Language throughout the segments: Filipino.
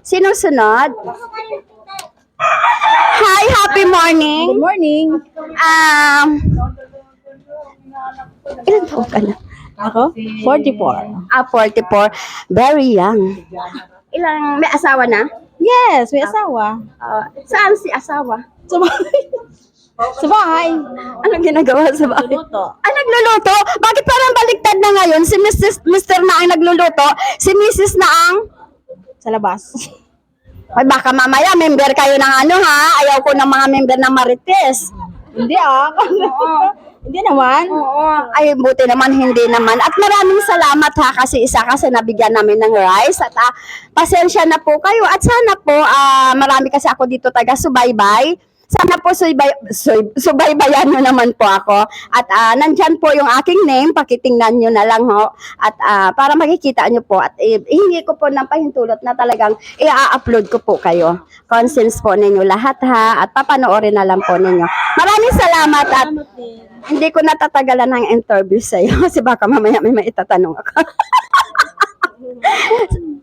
Sinusunod? Hi, happy morning. Good morning. Ilan taon ka na? Ako? 44. 44. Very young. May asawa na? Yes, may asawa. Saan si asawa? Sa bahay. Sa bahay. Anong ginagawa sa bahay? Luto. Nagluluto? Bakit parang baliktad na ngayon? Si Mr. na ang nagluluto, si Mrs. na ang... Sa labas. Ay, baka mamaya member kayo ng Ayaw ko ng mga member ng Marites. Hindi Hindi naman. Oo. Ay, buti naman, hindi naman. At maraming salamat kasi nabigyan namin ng rice. At pasensya na po kayo. At sana po, marami kasi ako dito taga-subaybay. Sana po subaybayan nyo naman po ako. At nandyan po yung aking name, pakitingnan nyo na lang ho. At para makikita nyo po. At hingi ko po ng pahintulot na talagang i-upload ko po kayo. Consents po ninyo lahat At papanoorin na lang po ninyo. Maraming salamat at hindi ko natatagalan ng interview sa'yo kasi baka mamaya may maitatanong ako.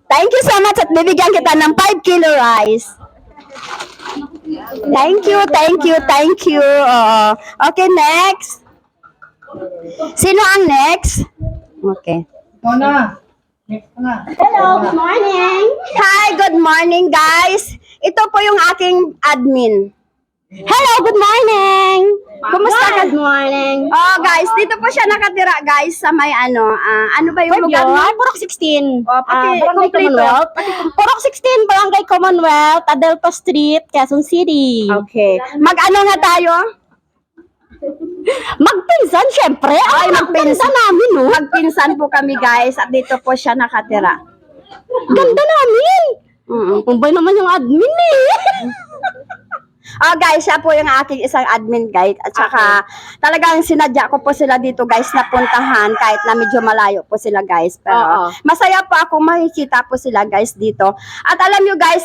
Thank you so much at bibigyan kita ng 5 kilo rice. Thank you. Okay, next. Sino ang next? Okay. Hello, good morning. Hi, good morning, guys. Ito po yung aking admin. Hello, good morning. Kumusta ka? Good morning. Oh, guys, dito po siya nakatira, guys, sa may ano ba yung lugar mo? Purok 16. Barangay Barangay Complete. Commonwealth. Purok 16, Barangay Commonwealth, Adelpa Street, Quezon City. Okay. Mag-ano nga tayo? Magpinsan, syempre. Ay, magpinsan namin, no? Magpinsan po kami, guys, at dito po siya nakatira. Ganda namin. Kumbay naman yung admin, Guys, siya po yung aking isang admin guide. At saka, talagang sinadya ko po sila dito, guys, na puntahan kahit na medyo malayo po sila, guys. Pero, masaya po ako makikita po sila, guys, dito. At alam nyo, guys,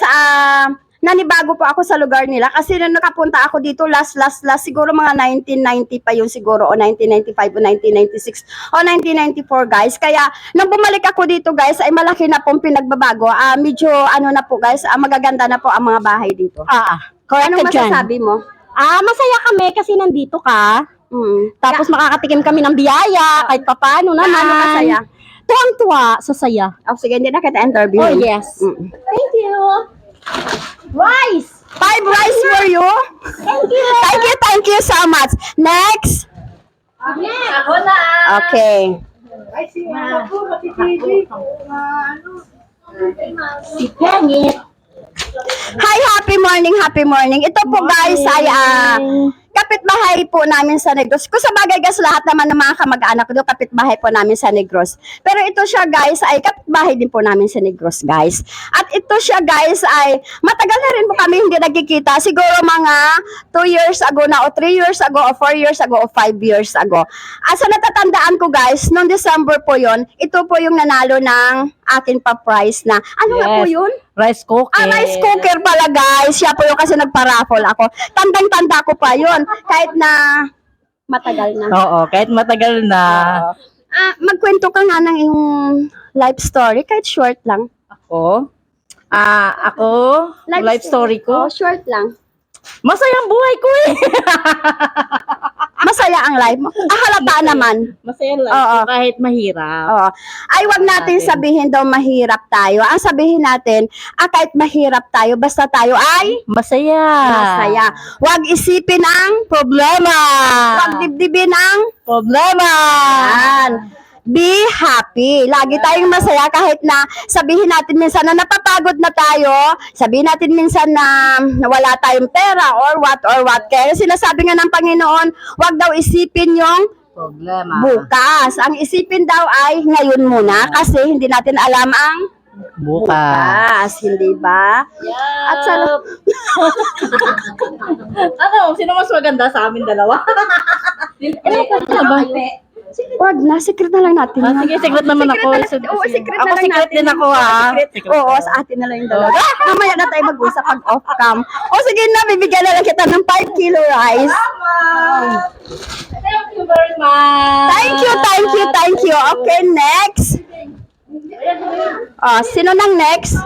nanibago po ako sa lugar nila kasi nung nakapunta ako dito last siguro mga 1990 pa yun siguro o 1995 o 1996 o 1994 guys. Kaya nung bumalik ako dito guys ay malaki na pong pinagbabago. Medyo na po guys, magaganda na po ang mga bahay dito. Anong masasabi mo? Masaya kami kasi nandito ka. Tapos makakatikim kami ng biyaya kahit papaano naman. Ano masaya? Tuwang-tuwa, sasaya. Sige, hindi na kita interview. Oh, yes. Thank you. Rice! 5 rice for you. Thank you so much. Next. Ako na. Okay. Si Pengit. Hi, happy morning. Ito po guys ay kapitbahay po namin sa Negros. Kung sa bagay guys, lahat naman ng mga kamag-anak ko kapitbahay po namin sa Negros. Pero ito siya guys ay kapitbahay din po namin sa Negros guys. At ito siya guys ay matagal na rin po kami hindi nagkikita. Siguro mga 2 years ago na o 3 years ago o 4 years ago o 5 years ago. Sa natatandaan ko guys, noong December po yon, ito po yung nanalo ng akin pa prize na. Ano nga po yun? Rice cooker. Rice cooker pala guys. Siya po yung kasi nagpa-raffle ako. Tandang-tanda ko pa yun. Kahit na matagal na. Oo, kahit matagal na. Magkwento ka nga ng iyong life story. Kahit short lang. Ako? Life story ko? Short lang. Masayang buhay ko Masaya ang life mo. Halata naman. Masayang life Oo. ko kahit mahirap. Ay, wag natin sabihin daw mahirap tayo. Ang sabihin natin, kahit mahirap tayo, basta tayo ay masaya. Wag isipin ang Problema. wag dibdibin ang Problema. yan. Be happy. Lagi tayong masaya kahit na sabihin natin minsan na napapagod na tayo, sabihin natin minsan na wala tayong pera or what. Kaya sinasabi nga ng Panginoon, wag daw isipin yung Problema. bukas. Ang isipin daw ay ngayon muna kasi hindi natin alam ang bukas. Hindi ba? Yeah. At Sino mas maganda sa amin dalawa? wag na, secret na lang natin. Sige, secret naman ako. Secret na Ako lang secret natin. din ako Secret. Oo, sa atin na lang yung dalawa. Mamaya na tayo mag-usap pag off-cam. Sige na, bibigyan na lang kita ng 5 kilo rice. Thank you very much. Thank you. Okay, next. Sino nang next?